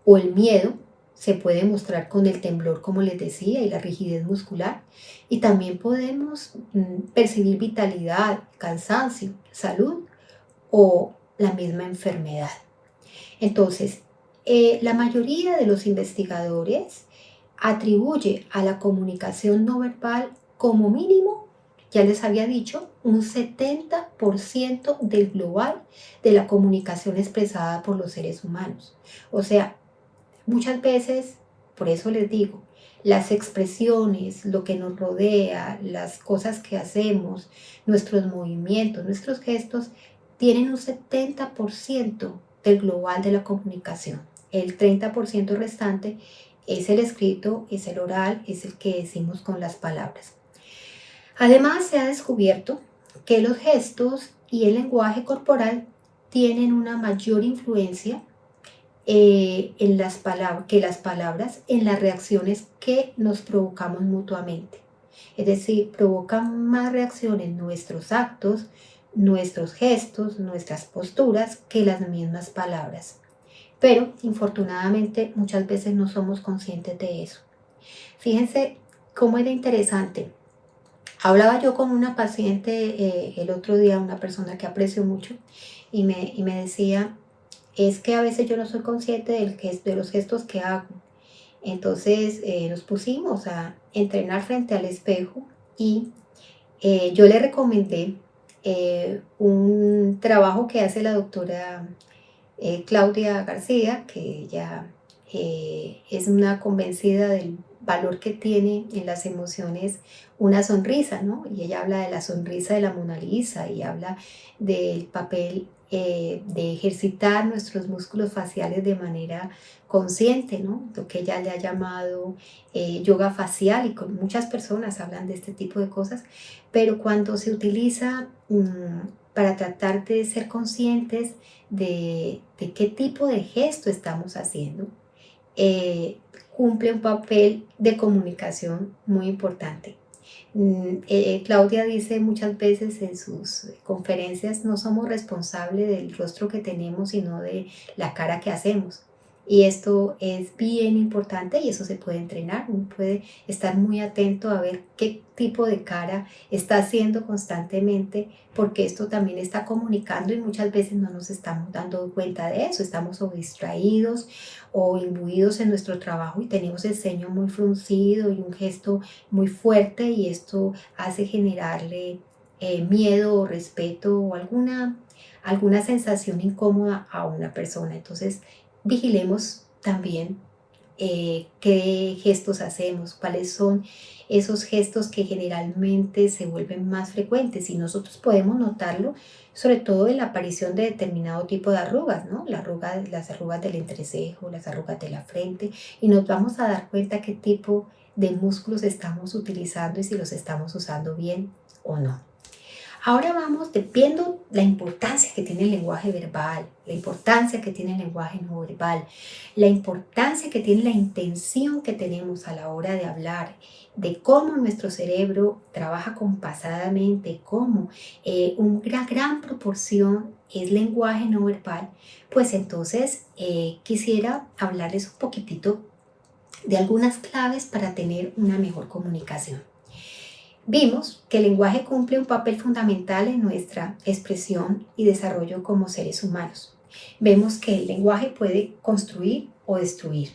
o el miedo. Se puede mostrar con el temblor, como les decía, y la rigidez muscular. Y también podemos percibir vitalidad, cansancio, salud o la misma enfermedad. Entonces, la mayoría de los investigadores atribuye a la comunicación no verbal como mínimo, ya les había dicho, un 70% del global de la comunicación expresada por los seres humanos. O sea, muchas veces, por eso les digo, las expresiones, lo que nos rodea, las cosas que hacemos, nuestros movimientos, nuestros gestos, tienen un 70% del global de la comunicación. El 30% restante es el escrito, es el oral, es el que decimos con las palabras. Además, se ha descubierto que los gestos y el lenguaje corporal tienen una mayor influencia en que las palabras en las reacciones que nos provocamos mutuamente. Es decir, provocan más reacciones nuestros actos, nuestros gestos, nuestras posturas que las mismas palabras. Pero, infortunadamente, muchas veces no somos conscientes de eso. Fíjense cómo era interesante. Hablaba yo con una paciente el otro día, una persona que aprecio mucho, y me decía, es que a veces yo no soy consciente de los gestos que hago. Entonces nos pusimos a entrenar frente al espejo y yo le recomendé un trabajo que hace la doctora Claudia García, que ella es una convencida del valor que tiene en las emociones una sonrisa, ¿no? Y ella habla de la sonrisa de la Mona Lisa y habla del papel de ejercitar nuestros músculos faciales de manera consciente, ¿no? Lo que ella le ha llamado yoga facial, y con muchas personas hablan de este tipo de cosas, pero cuando se utiliza para tratar de ser conscientes de qué tipo de gesto estamos haciendo, eh, cumple un papel de comunicación muy importante. Claudia dice muchas veces en sus conferencias, no somos responsables del rostro que tenemos, sino de la cara que hacemos. Y esto es bien importante y eso se puede entrenar. Uno puede estar muy atento a ver qué tipo de cara está haciendo constantemente, porque esto también está comunicando y muchas veces no nos estamos dando cuenta de eso. Estamos o distraídos o imbuidos en nuestro trabajo y tenemos el ceño muy fruncido y un gesto muy fuerte, y esto hace generarle miedo o respeto o alguna sensación incómoda a una persona. Entonces, vigilemos también qué gestos hacemos, cuáles son esos gestos que generalmente se vuelven más frecuentes, y nosotros podemos notarlo sobre todo en la aparición de determinado tipo de arrugas, ¿no? Las arrugas del entrecejo, las arrugas de la frente, y nos vamos a dar cuenta qué tipo de músculos estamos utilizando y si los estamos usando bien o no. Ahora vamos viendo la importancia que tiene el lenguaje verbal, la importancia que tiene el lenguaje no verbal, la importancia que tiene la intención que tenemos a la hora de hablar, de cómo nuestro cerebro trabaja compasadamente, cómo una gran proporción es lenguaje no verbal. Pues entonces quisiera hablarles un poquitito de algunas claves para tener una mejor comunicación. Vimos que el lenguaje cumple un papel fundamental en nuestra expresión y desarrollo como seres humanos. Vemos que el lenguaje puede construir o destruir,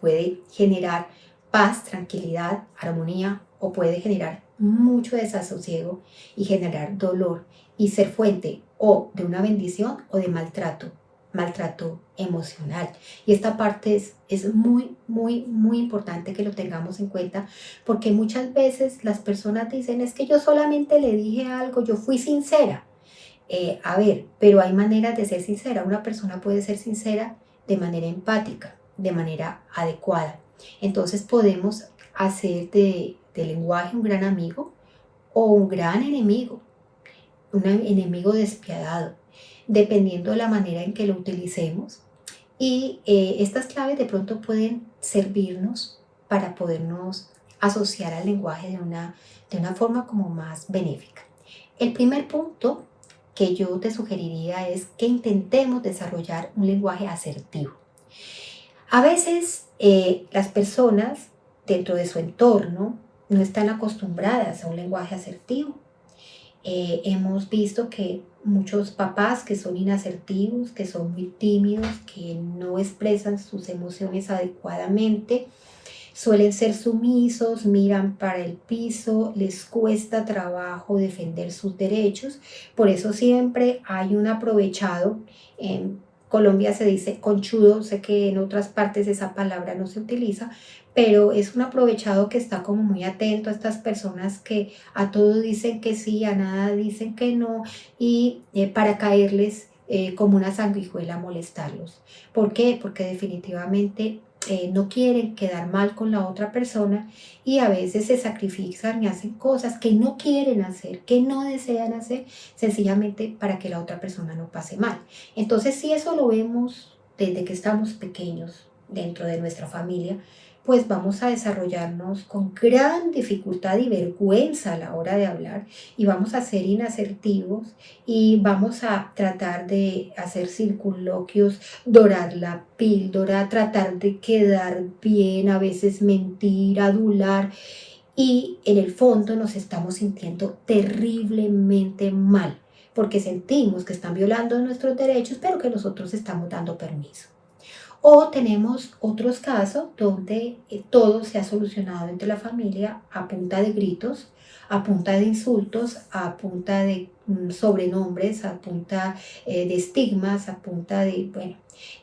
puede generar paz, tranquilidad, armonía, o puede generar mucho desasosiego y generar dolor y ser fuente o de una bendición o de maltrato emocional. Y esta parte es muy, muy, muy importante que lo tengamos en cuenta, porque muchas veces las personas dicen, es que yo solamente le dije algo, yo fui sincera. A ver, pero hay maneras de ser sincera. Una persona puede ser sincera de manera empática, de manera adecuada. Entonces podemos hacer de lenguaje un gran amigo o un gran enemigo, un enemigo despiadado, dependiendo de la manera en que lo utilicemos. Y estas claves de pronto pueden servirnos para podernos asociar al lenguaje de una forma como más benéfica. El primer punto que yo te sugeriría es que intentemos desarrollar un lenguaje asertivo. A veces las personas dentro de su entorno no están acostumbradas a un lenguaje asertivo. Hemos visto que muchos papás que son inasertivos, que son muy tímidos, que no expresan sus emociones adecuadamente, suelen ser sumisos, miran para el piso, les cuesta trabajo defender sus derechos. Por eso siempre hay un aprovechado. En Colombia se dice conchudo, sé que en otras partes esa palabra no se utiliza, pero es un aprovechado que está como muy atento a estas personas que a todo dicen que sí, a nada dicen que no, y para caerles como una sanguijuela, molestarlos. ¿Por qué? Porque definitivamente no quieren quedar mal con la otra persona, y a veces se sacrifican y hacen cosas que no quieren hacer, que no desean hacer, sencillamente para que la otra persona no pase mal. Entonces, si eso lo vemos desde que estamos pequeños dentro de nuestra familia, pues vamos a desarrollarnos con gran dificultad y vergüenza a la hora de hablar, y vamos a ser inasertivos y vamos a tratar de hacer circunloquios, dorar la píldora, tratar de quedar bien, a veces mentir, adular, y en el fondo nos estamos sintiendo terriblemente mal porque sentimos que están violando nuestros derechos, pero que nosotros estamos dando permiso. O tenemos otros casos donde todo se ha solucionado entre la familia a punta de gritos, a punta de insultos, a punta de sobrenombres, a punta de estigmas, a punta de, bueno,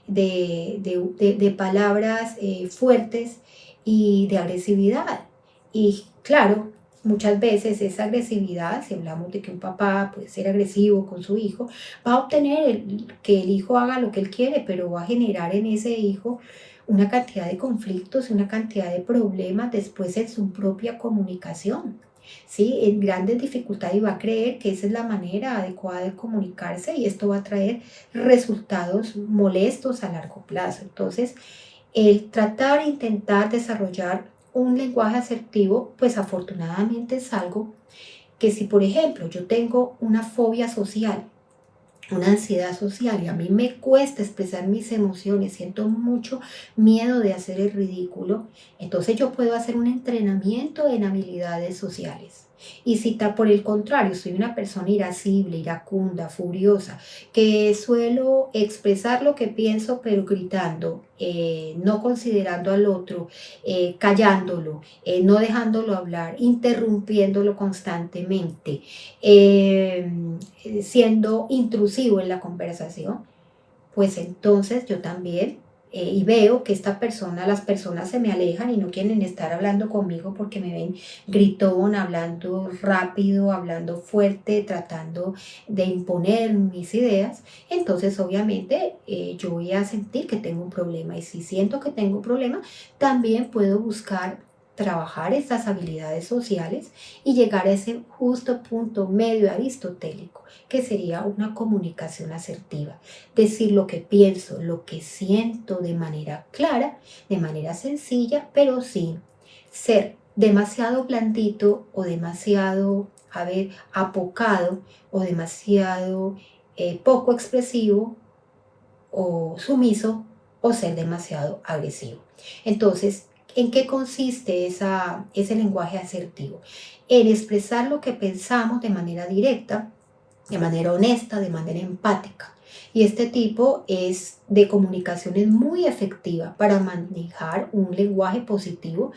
de palabras fuertes y de agresividad. Y claro, muchas veces esa agresividad, si hablamos de que un papá puede ser agresivo con su hijo, va a obtener que el hijo haga lo que él quiere, pero va a generar en ese hijo una cantidad de conflictos, una cantidad de problemas después en su propia comunicación. ¿Sí? En grandes dificultades y va a creer que esa es la manera adecuada de comunicarse y esto va a traer resultados molestos a largo plazo. Entonces, el tratar e intentar desarrollar un lenguaje asertivo, pues afortunadamente es algo que si, por ejemplo, yo tengo una fobia social, una ansiedad social y a mí me cuesta expresar mis emociones, siento mucho miedo de hacer el ridículo, entonces yo puedo hacer un entrenamiento en habilidades sociales. Y si por el contrario soy una persona irascible, iracunda, furiosa, que suelo expresar lo que pienso pero gritando, no considerando al otro, callándolo, no dejándolo hablar, interrumpiéndolo constantemente, eh, siendo intrusivo en la conversación, pues entonces yo también, y veo que las personas se me alejan y no quieren estar hablando conmigo porque me ven gritón, hablando rápido, hablando fuerte, tratando de imponer mis ideas, entonces obviamente yo voy a sentir que tengo un problema y si siento que tengo un problema, también puedo buscar trabajar estas habilidades sociales y llegar a ese justo punto medio aristotélico, que sería una comunicación asertiva. Decir lo que pienso, lo que siento de manera clara, de manera sencilla, pero sin ser demasiado blandito o demasiado, apocado o demasiado poco expresivo o sumiso o ser demasiado agresivo. Entonces, ¿en qué consiste ese lenguaje asertivo? En expresar lo que pensamos de manera directa, de manera honesta, de manera empática. Y este tipo de comunicación es muy efectiva para manejar un lenguaje positivo,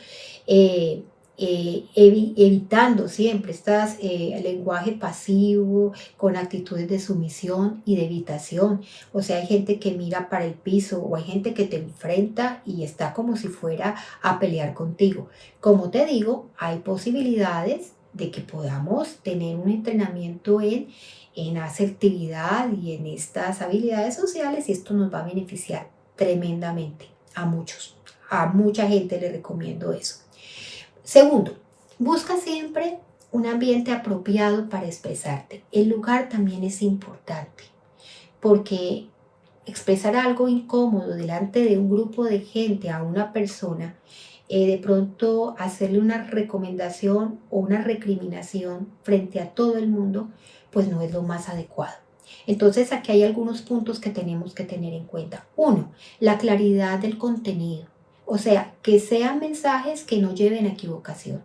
eh, evitando siempre este lenguaje pasivo con actitudes de sumisión y de evitación. O sea, hay gente que mira para el piso o hay gente que te enfrenta y está como si fuera a pelear contigo. Como te digo, hay posibilidades de que podamos tener un entrenamiento en asertividad y en estas habilidades sociales y esto nos va a beneficiar tremendamente a muchos. A mucha gente le recomiendo eso. Segundo, busca siempre un ambiente apropiado para expresarte. El lugar también es importante porque expresar algo incómodo delante de un grupo de gente a una persona, de pronto hacerle una recomendación o una recriminación frente a todo el mundo, pues no es lo más adecuado. Entonces aquí hay algunos puntos que tenemos que tener en cuenta. Uno, la claridad del contenido, o sea, que sean mensajes que no lleven a equivocación.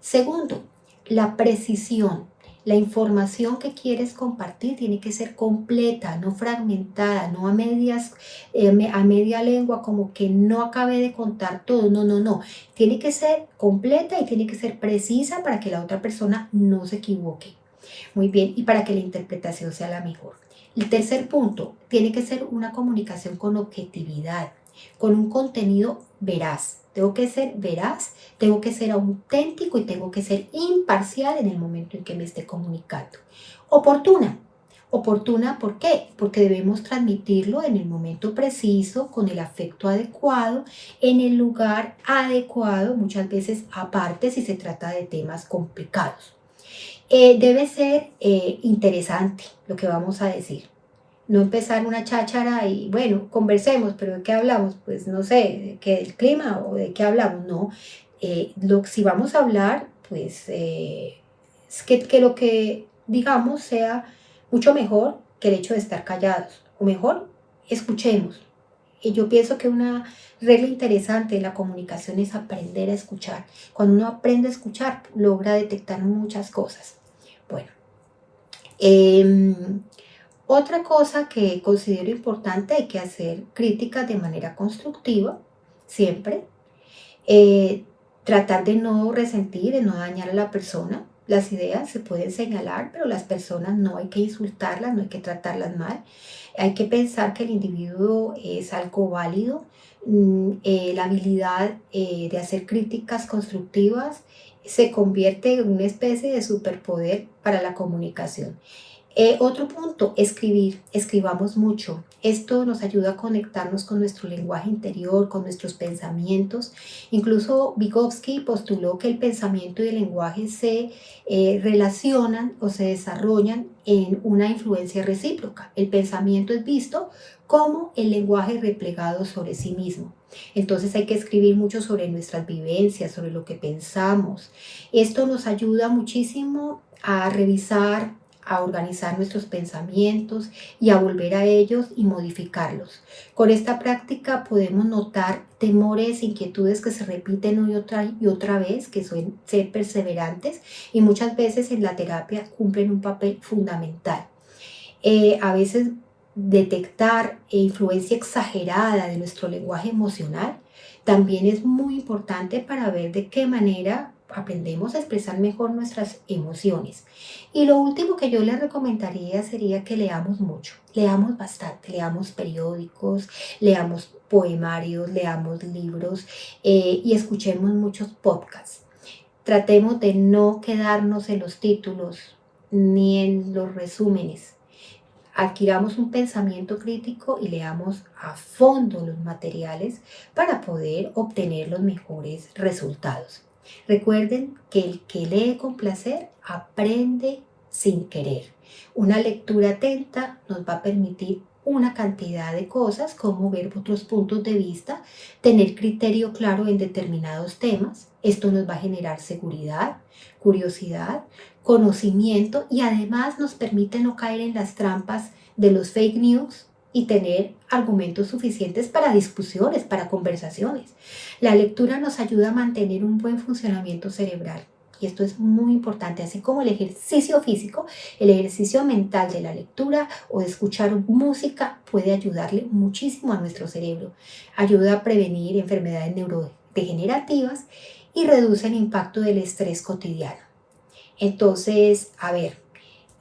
Segundo, la precisión. La información que quieres compartir tiene que ser completa, no fragmentada, no a medias, a media lengua, como que no acabé de contar todo. No, no, no. Tiene que ser completa y tiene que ser precisa para que la otra persona no se equivoque. Muy bien, y para que la interpretación sea la mejor. El tercer punto, tiene que ser una comunicación con objetividad, con un contenido veraz. Tengo que ser veraz, tengo que ser auténtico y tengo que ser imparcial en el momento en que me esté comunicando. Oportuna. Oportuna, ¿por qué? Porque debemos transmitirlo en el momento preciso, con el afecto adecuado, en el lugar adecuado, muchas veces aparte si se trata de temas complicados. Debe ser interesante lo que vamos a decir. No empezar una cháchara y bueno, conversemos, pero ¿de qué hablamos? Pues no sé, ¿de qué, del clima o de qué hablamos? No. Si vamos a hablar, pues es que lo que digamos sea mucho mejor que el hecho de estar callados. O mejor, escuchemos. Y yo pienso que una regla interesante de la comunicación es aprender a escuchar. Cuando uno aprende a escuchar, logra detectar muchas cosas. Bueno, em, otra cosa que considero importante, hay que hacer críticas de manera constructiva, siempre. Eh, Tratar de no resentir, de no dañar a la persona. Las ideas se pueden señalar, pero las personas no hay que insultarlas, no hay que tratarlas mal. Hay que pensar que el individuo es algo válido. La habilidad de hacer críticas constructivas se convierte en una especie de superpoder para la comunicación. Otro punto, escribir. Escribamos mucho. Esto nos ayuda a conectarnos con nuestro lenguaje interior, con nuestros pensamientos. Incluso Vygotsky postuló que el pensamiento y el lenguaje se relacionan o se desarrollan en una influencia recíproca. El pensamiento es visto como el lenguaje replegado sobre sí mismo. Entonces hay que escribir mucho sobre nuestras vivencias, sobre lo que pensamos. Esto nos ayuda muchísimo a revisar, a organizar nuestros pensamientos y a volver a ellos y modificarlos. Con esta práctica podemos notar temores, inquietudes que se repiten una y otra vez, que suelen ser perseverantes y muchas veces en la terapia cumplen un papel fundamental. A veces detectar influencia exagerada de nuestro lenguaje emocional también es muy importante para ver de qué manera aprendemos a expresar mejor nuestras emociones. Y lo último que yo les recomendaría sería que leamos mucho, leamos bastante, leamos periódicos, leamos poemarios, leamos libros y escuchemos muchos podcasts. Tratemos de no quedarnos en los títulos ni en los resúmenes. Adquiramos un pensamiento crítico y leamos a fondo los materiales para poder obtener los mejores resultados. Recuerden que el que lee con placer aprende sin querer. Una lectura atenta nos va a permitir una cantidad de cosas como ver otros puntos de vista, tener criterio claro en determinados temas. Esto nos va a generar seguridad, curiosidad, conocimiento y además nos permite no caer en las trampas de los fake news y tener argumentos suficientes para discusiones, para conversaciones. La lectura nos ayuda a mantener un buen funcionamiento cerebral y esto es muy importante, así como el ejercicio físico, el ejercicio mental de la lectura o de escuchar música puede ayudarle muchísimo a nuestro cerebro. Ayuda a prevenir enfermedades neurodegenerativas y reduce el impacto del estrés cotidiano. Entonces, a ver,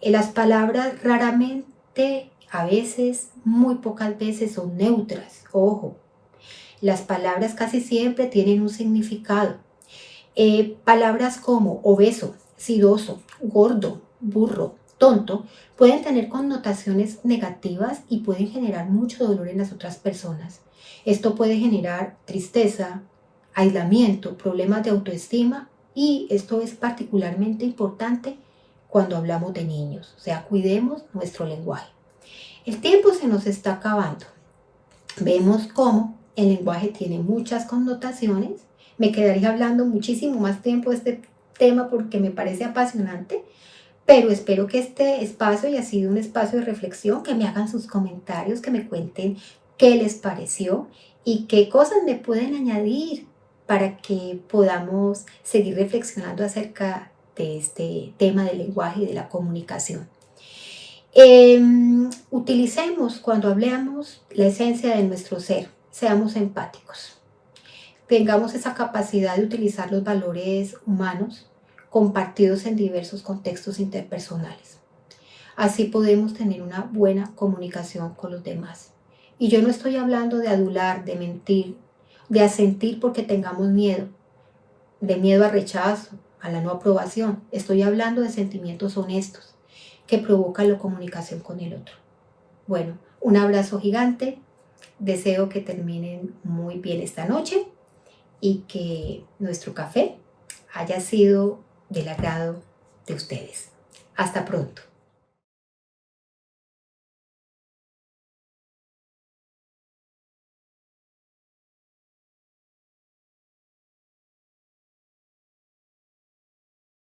las palabras raramente, a veces, muy pocas veces son neutras. Ojo, las palabras casi siempre tienen un significado. Palabras como obeso, sidoso, gordo, burro, tonto, pueden tener connotaciones negativas y pueden generar mucho dolor en las otras personas. Esto puede generar tristeza, aislamiento, problemas de autoestima y esto es particularmente importante cuando hablamos de niños. O sea, cuidemos nuestro lenguaje. El tiempo se nos está acabando. Vemos cómo el lenguaje tiene muchas connotaciones. Me quedaría hablando muchísimo más tiempo de este tema porque me parece apasionante, pero espero que este espacio haya sido un espacio de reflexión, que me hagan sus comentarios, que me cuenten qué les pareció y qué cosas me pueden añadir para que podamos seguir reflexionando acerca de este tema del lenguaje y de la comunicación. Utilicemos cuando hablemos la esencia de nuestro ser, seamos empáticos, tengamos esa capacidad de utilizar los valores humanos compartidos en diversos contextos interpersonales. Así podemos tener una buena comunicación con los demás. Y yo no estoy hablando de adular, de mentir, de asentir porque tengamos miedo, de miedo al rechazo, a la no aprobación. Estoy hablando de sentimientos honestos que provocan la comunicación con el otro. Bueno, un abrazo gigante. Deseo que terminen muy bien esta noche y que nuestro café haya sido del agrado de ustedes. Hasta pronto.